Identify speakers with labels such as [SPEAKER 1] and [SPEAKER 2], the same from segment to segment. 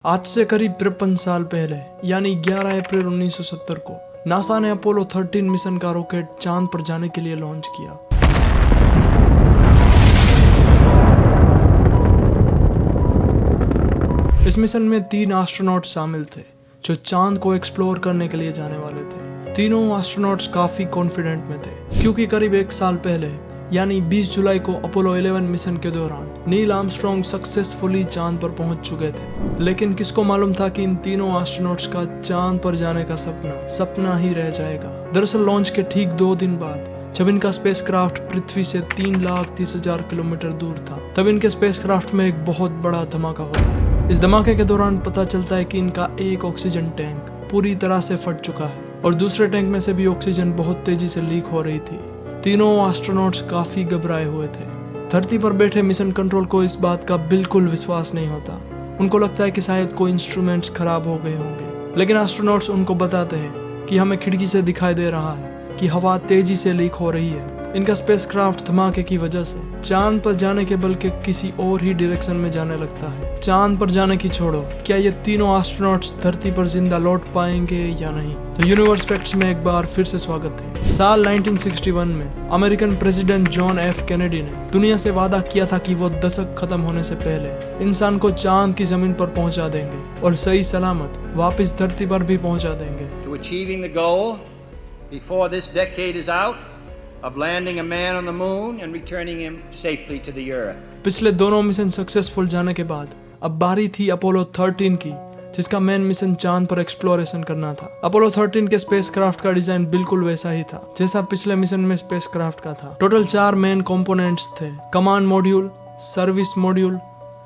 [SPEAKER 1] आज से करीब 53 साल पहले यानी 11 अप्रैल 1970 को नासा ने अपोलो 13 मिशन का रॉकेट चांद पर जाने के लिए लॉन्च किया। इस मिशन में 3 एस्ट्रोनॉट शामिल थे जो चांद को एक्सप्लोर करने के लिए जाने वाले थे। तीनों एस्ट्रोनॉट्स काफी कॉन्फिडेंट में थे क्योंकि करीब 1 साल पहले यानी 20 जुलाई को अपोलो 11 मिशन के दौरान नील आर्मस्ट्रॉन्ग सक्सेसफुली चांद पर पहुंच चुके थे। लेकिन किसको मालूम था कि इन तीनों एस्ट्रोनॉट्स का चांद पर जाने का सपना ही रह जाएगा। दरअसल लॉन्च के ठीक 2 दिन बाद जब इनका स्पेसक्राफ्ट पृथ्वी से 3,30,000 किलोमीटर दूर था, तब इनके स्पेसक्राफ्ट में एक बहुत बड़ा धमाका होता है। इस धमाके के दौरान पता चलता है कि इनका एक ऑक्सीजन टैंक पूरी तरह से फट चुका है और दूसरे टैंक में से भी ऑक्सीजन बहुत तेजी से लीक हो रही थी। तीनों एस्ट्रोनॉट्स काफी घबराए हुए थे। धरती पर बैठे मिशन कंट्रोल को इस बात का बिल्कुल विश्वास नहीं होता। उनको लगता है कि शायद कोई इंस्ट्रूमेंट्स खराब हो गए होंगे, लेकिन एस्ट्रोनॉट्स उनको बताते हैं कि हमें खिड़की से दिखाई दे रहा है कि हवा तेजी से लीक हो रही है। इनका स्पेसक्राफ्ट धमाके की वजह से चांद पर जाने के बल्कि किसी और ही डायरेक्शन में जाने लगता है। चांद पर जाने की छोड़ो, क्या ये तीनों एस्ट्रोनॉट्स धरती पर जिंदा लौट पाएंगे या नहीं? तो यूनिवर्स फैक्ट्स में एक बार फिर से स्वागत है। साल 1961 में American president John F Kennedy ने दुनिया से वादा किया था कि वो दशक खत्म होने से पहले इंसान को चांद की जमीन पर पहुंचा देंगे और सही सलामत वापस धरती पर भी पहुंचा देंगे।
[SPEAKER 2] To achieving the goal before this decade is out of landing a man on the moon and returning him safely to the earth.
[SPEAKER 1] पिछले दोनों मिशन सक्सेसफुल जाने के बाद अब बारी थी अपोलो 13 की, जिसका मेन मिशन चांद पर एक्सप्लोरेशन करना था। अपोलो 13 के स्पेसक्राफ्ट का डिजाइन बिल्कुल वैसा ही था जैसा पिछले मिशन में स्पेसक्राफ्ट का था। टोटल 4 मेन कंपोनेंट्स थे: command module, service module,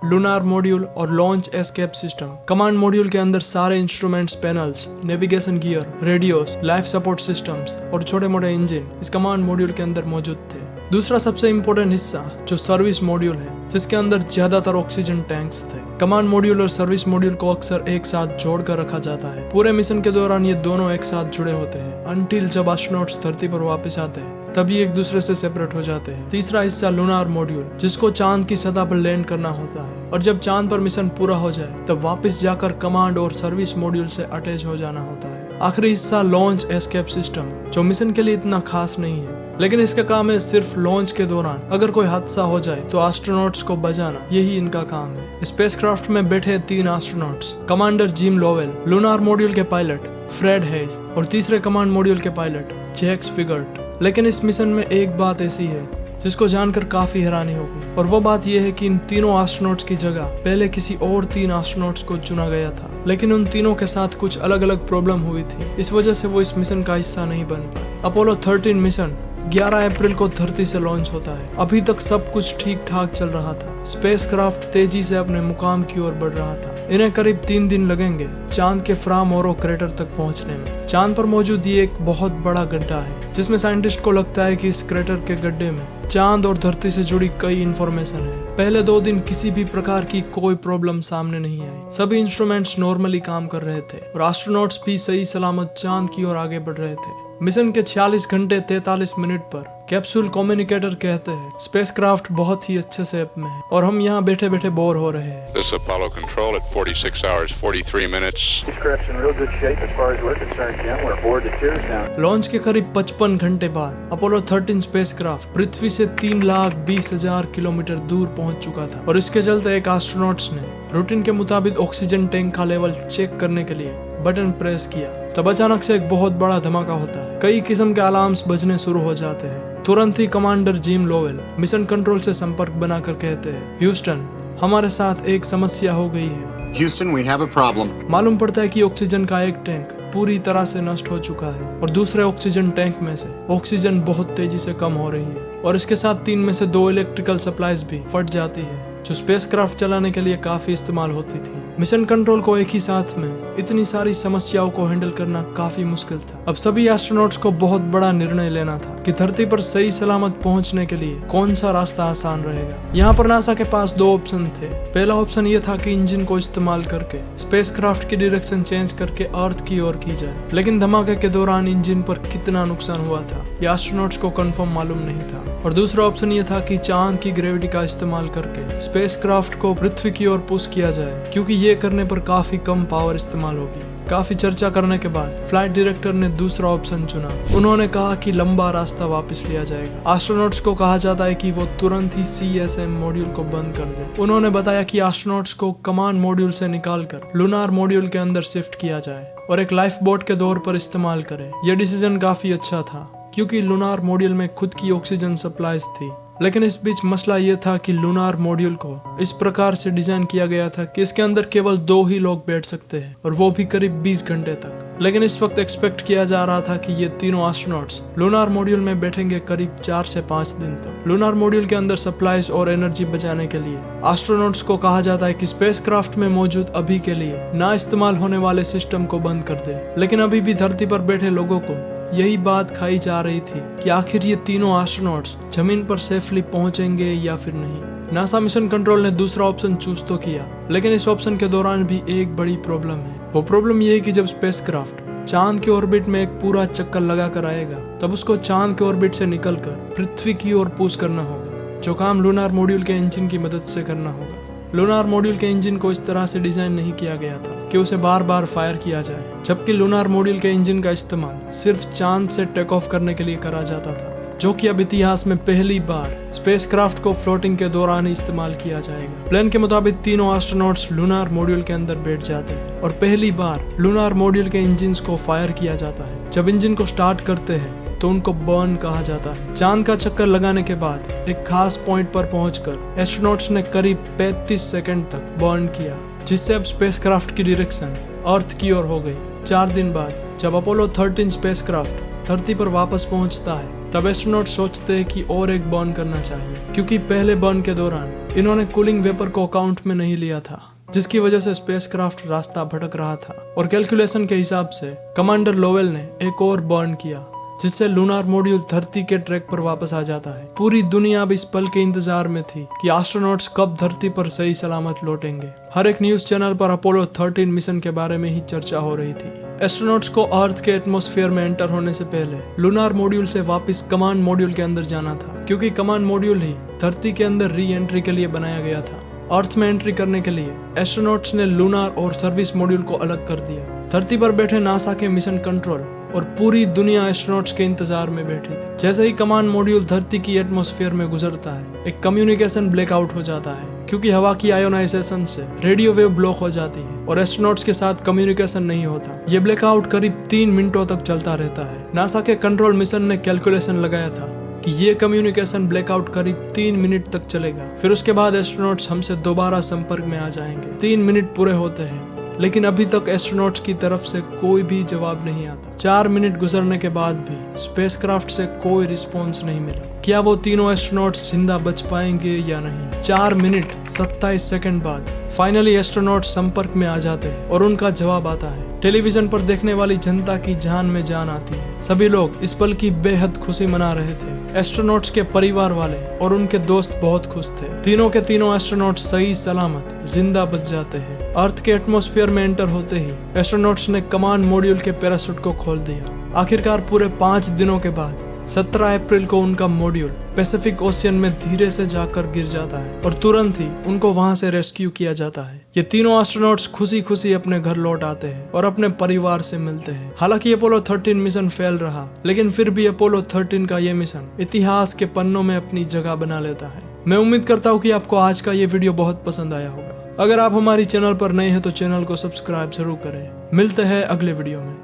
[SPEAKER 1] lunar module और launch escape system. Command module के अंदर सारे instruments, panels, navigation gear, radios, life support systems और छोटे मोटे इंजन इस कमांड मॉड्यूल के अंदर मौजूद थे। दूसरा सबसे इम्पोर्टेंट हिस्सा जो सर्विस मॉड्यूल है, जिसके अंदर ज्यादातर ऑक्सीजन टैंक्स थे। कमांड मॉड्यूल और सर्विस मॉड्यूल को अक्सर एक साथ जोड़कर रखा जाता है। पूरे मिशन के दौरान ये दोनों एक साथ जुड़े होते हैं अनटिल जब एस्ट्रोनॉट्स धरती पर वापस आते हैं, तभी एक दूसरे से सेपरेट हो जाते हैं। तीसरा हिस्सा लूनार मॉड्यूल, जिसको चांद की सतह पर लैंड करना होता है और जब चांद पर मिशन पूरा हो जाए तब वापस जाकर कमांड और सर्विस मॉड्यूल से अटैच हो जाना होता है। आखिरी हिस्सा लॉन्च एस्केप सिस्टम, जो मिशन के लिए इतना खास नहीं है, लेकिन इसका काम है सिर्फ लॉन्च के दौरान अगर कोई हादसा हो जाए तो एस्ट्रोनॉट्स को बचाना, यही इनका काम है। स्पेसक्राफ्ट में बैठे 3 astronauts, commander Jim Lowell, lunar module के पायलट फ्रेड हेज और तीसरे कमांड मॉड्यूल के पायलट जैक्स फिगर्ट। लेकिन इस मिशन में एक बात ऐसी है जिसको जानकर काफी हैरानी होगी, और वो बात यह है कि इन तीनों एस्ट्रोनॉट्स की जगह पहले किसी और 3 एस्ट्रोनॉट्स को चुना गया था, लेकिन उन तीनों के साथ कुछ अलग अलग प्रॉब्लम हुई थी। इस वजह से वो इस मिशन का हिस्सा नहीं बन पाए। अपोलो 13 मिशन 11 अप्रैल को धरती से लॉन्च होता है। अभी तक सब कुछ ठीक ठाक चल रहा था। स्पेसक्राफ्ट तेजी से अपने मुकाम की ओर बढ़ रहा था। इन्हें करीब 3 दिन लगेंगे चांद के फ्रा मोरो क्रेटर तक पहुंचने में। चांद पर मौजूद ये एक बहुत बड़ा गड्ढा है जिसमें साइंटिस्ट को लगता है कि इस क्रेटर के गड्ढे में चांद और धरती से जुड़ी कई इंफॉर्मेशन है। पहले 2 दिन किसी भी प्रकार की कोई प्रॉब्लम सामने नहीं आई। सभी इंस्ट्रूमेंट्स नॉर्मली काम कर रहे थे और एस्ट्रोनॉट्स भी सही सलामत चांद की ओर आगे बढ़ रहे थे। मिशन के 46 घंटे 43 मिनट पर कैप्सूल कम्युनिकेटर कहते हैं स्पेसक्राफ्ट बहुत ही अच्छे शेप में है और हम यहाँ बैठे बैठे बोर हो रहे हैं।
[SPEAKER 3] This Apollo control at 46 hours 43 minutes.
[SPEAKER 4] Spacecraft's in real good shape as far as we're concerned, Jim. We're aboard the tears down.
[SPEAKER 1] Launch के करीब 55 घंटे बाद अपोलो 13 स्पेसक्राफ्ट पृथ्वी से 3,20,000 किलोमीटर दूर पहुंच चुका था और इसके चलते एक एस्ट्रोनॉट्स ने रूटीन के मुताबिक ऑक्सीजन टैंक का लेवल चेक करने के लिए बटन प्रेस किया। तब अचानक से एक बहुत बड़ा धमाका होता है। कई किस्म के अलार्म्स बजने शुरू हो जाते हैं। तुरंत ही commander Jim Lovell mission control से संपर्क बनाकर कहते हैं, ह्यूस्टन, हमारे साथ एक समस्या हो गई है।
[SPEAKER 5] Houston, we have a problem.
[SPEAKER 1] मालूम पड़ता है कि ऑक्सीजन का एक टैंक पूरी तरह से नष्ट हो चुका है और दूसरे ऑक्सीजन टैंक में से ऑक्सीजन बहुत तेजी से कम हो रही है और इसके साथ 3 में से 2 इलेक्ट्रिकल सप्लाईज भी फट जाती है जो स्पेसक्राफ्ट चलाने के लिए काफी इस्तेमाल होती थी। मिशन कंट्रोल को एक ही साथ में इतनी सारी समस्याओं को हैंडल करना काफी मुश्किल था। अब सभी एस्ट्रोनॉट्स को बहुत बड़ा निर्णय लेना था कि धरती पर सही सलामत पहुंचने के लिए कौन सा रास्ता आसान रहेगा। यहाँ पर नासा के पास 2 ऑप्शन थे। पहला ऑप्शन ये था कि इंजन को इस्तेमाल करके स्पेसक्राफ्ट की डायरेक्शन चेंज करके अर्थ की ओर की जाए, लेकिन धमाके के दौरान इंजन पर कितना नुकसान हुआ था ये एस्ट्रोनॉट्स को कंफर्म मालूम नहीं था। और दूसरा ऑप्शन ये था कि चांद की ग्रेविटी का इस्तेमाल करके स्पेसक्राफ्ट को पृथ्वी की ओर पुश किया जाए, क्योंकि ये करने पर काफी कम पावर इस्तेमाल होगी। काफी चर्चा करने के बाद फ्लाइट डायरेक्टर ने दूसरा ऑप्शन चुना। उन्होंने कहा कि लंबा रास्ता वापस लिया जाएगा। एस्ट्रोनॉट्स को कहा जाता है कि वो तुरंत ही CSM मॉड्यूल को बंद कर दे। उन्होंने बताया कि एस्ट्रोनॉट्स को कमांड मॉड्यूल से निकालकर लूनार मॉड्यूल के अंदर शिफ्ट किया जाए और एक लाइफ बोट के तौर पर इस्तेमाल करें। यह डिसीजन काफी अच्छा था क्योंकि लूनार मॉड्यूल में खुद की ऑक्सीजन सप्लाईज थी। लेकिन इस बीच मसला ये था कि लूनार मॉड्यूल को इस प्रकार से डिजाइन किया गया था कि इसके अंदर केवल 2 ही लोग बैठ सकते हैं और वो भी करीब 20 घंटे तक। लेकिन इस वक्त एक्सपेक्ट किया जा रहा था कि ये तीनों एस्ट्रोनॉट्स लूनार मॉड्यूल में बैठेंगे करीब 4 से 5 दिन तक। लूनार मॉड्यूल के अंदर सप्लाईज और एनर्जी बचाने के लिए एस्ट्रोनॉट्स को कहा जाता है कि स्पेसक्राफ्ट में मौजूद अभी के लिए ना इस्तेमाल होने वाले सिस्टम को बंद कर दे। लेकिन अभी भी धरती पर बैठे लोगों को यही बात खाई जा रही थी कि आखिर ये तीनों एस्ट्रोनॉट्स जमीन पर सेफली पहुंचेंगे या फिर नहीं। नासा मिशन कंट्रोल ने दूसरा ऑप्शन चूज तो किया, लेकिन इस ऑप्शन के दौरान भी एक बड़ी प्रॉब्लम है। वो प्रॉब्लम ये है कि जब स्पेसक्राफ्ट चांद के ऑर्बिट में एक पूरा चक्कर लगा कर आएगा तब उसको चांद के ऑर्बिट से निकलकर पृथ्वी की ओर पुश करना होगा, जो काम लूनार मॉड्यूल के इंजन की मदद से करना होगा। लूनार मॉड्यूल के इंजन को इस तरह से डिजाइन नहीं किया गया था कि उसे बार बार फायर किया जाए, जबकि लूनार मॉड्यूल के इंजन का इस्तेमाल सिर्फ चांद से टेक ऑफ करने के लिए करा जाता था, जो कि अब इतिहास में पहली बार स्पेसक्राफ्ट को फ्लोटिंग के दौरान ही इस्तेमाल किया जाएगा। प्लान के मुताबिक तीनों एस्ट्रोनॉट्स लूनार मॉड्यूल के अंदर बैठ जाते हैं और पहली बार लूनार मॉड्यूल के इंजन को फायर किया जाता है। जब इंजन को स्टार्ट करते हैं तो उनको बर्न कहा जाता है। चांद का चक्कर लगाने के बाद एक खास पॉइंट पर पहुंचकर एस्ट्रोनॉट्स ने करीब 35 सेकंड तक बर्न किया, जिससे अब स्पेसक्राफ्ट की डायरेक्शन अर्थ की ओर हो गई। 4 दिन बाद जब अपोलो 13 स्पेसक्राफ्ट धरती पर वापस पहुंचता है तब एस्ट्रोनॉट सोचते हैं कि और एक बर्न करना चाहिए, क्योंकि पहले बर्न के दौरान इन्होंने कूलिंग वेपर को अकाउंट में नहीं लिया था, जिसकी वजह से स्पेसक्राफ्ट रास्ता भटक रहा था। और कैलकुलेशन के हिसाब से कमांडर लोवेल ने एक और बर्न किया, जिससे लूनार मॉड्यूल धरती के ट्रैक पर वापस आ जाता है। पूरी दुनिया अब इस पल के इंतजार में थी कि एस्ट्रोनॉट्स कब धरती पर सही सलामत लौटेंगे। हर एक न्यूज चैनल पर अपोलो 13 मिशन के बारे में ही चर्चा हो रही थी। एस्ट्रोनॉट्स को अर्थ के एटमॉस्फेयर में एंटर होने से पहले लूनार मॉड्यूल से वापस कमांड मॉड्यूल के अंदर जाना था, क्योंकि कमांड मॉड्यूल ही धरती के अंदर री एंट्री के लिए बनाया गया था। अर्थ में एंट्री करने के लिए एस्ट्रोनॉट्स ने लूनार और सर्विस मॉड्यूल को अलग कर दिया। धरती पर बैठे नासा के मिशन कंट्रोल और पूरी दुनिया एस्ट्रोनॉट्स के इंतजार में बैठी थी। जैसे ही कमांड मॉड्यूल धरती की एटमॉस्फेयर में गुजरता है, एक कम्युनिकेशन ब्लैकआउट हो जाता है, क्योंकि हवा की आयोनाइजेशन से रेडियो वेव ब्लॉक हो जाती है और एस्ट्रोनॉट्स के साथ कम्युनिकेशन नहीं होता। ये ब्लैकआउट करीब 3 मिनटों तक चलता रहता है। नासा के कंट्रोल मिशन ने कैलकुलेशन लगाया था कि ये कम्युनिकेशन ब्लैकआउट करीब 3 मिनट तक चलेगा। फिर उसके बाद एस्ट्रोनॉट्स हमसे दोबारा संपर्क में आ जाएंगे। 3 मिनट पूरे होते हैं, लेकिन अभी तक एस्ट्रोनॉट्स की तरफ से कोई भी जवाब नहीं आता। 4 मिनट गुजरने के बाद भी स्पेसक्राफ्ट से कोई रिस्पॉन्स नहीं मिला। क्या वो तीनों एस्ट्रोनॉट्स जिंदा बच पाएंगे या नहीं? 4 मिनट 27 सेकंड बाद फाइनली एस्ट्रोनॉट्स संपर्क में आ जाते हैं और उनका जवाब आता है। टेलीविजन पर देखने वाली जनता की जान में जान आती है। सभी लोग इस पल की बेहद खुशी मना रहे थे। एस्ट्रोनॉट्स के परिवार वाले और उनके दोस्त बहुत खुश थे। तीनों के तीनों एस्ट्रोनॉट्स सही सलामत जिंदा बच जाते हैं। अर्थ के एटमॉस्फेयर में एंटर होते ही एस्ट्रोनॉट्स ने कमांड मॉड्यूल के पैराशूट को खोल दिया। आखिरकार पूरे 5 दिनों के बाद 17 अप्रैल को उनका मॉड्यूल पैसिफिक ओशियन में धीरे से जाकर गिर जाता है और तुरंत ही उनको वहां से रेस्क्यू किया जाता है। ये तीनों एस्ट्रोनॉट्स खुशी खुशी अपने घर लौट आते हैं और अपने परिवार से मिलते हैं। हालांकि अपोलो 13 मिशन फेल रहा, लेकिन फिर भी अपोलो 13 का ये मिशन इतिहास के पन्नों में अपनी जगह बना लेता है। मैं उम्मीद करता हूँ कि आपको आज का ये वीडियो बहुत पसंद आया होगा। अगर आप हमारी चैनल पर नए हैं तो चैनल को सब्सक्राइब जरूर करें। मिलते हैं अगले वीडियो में।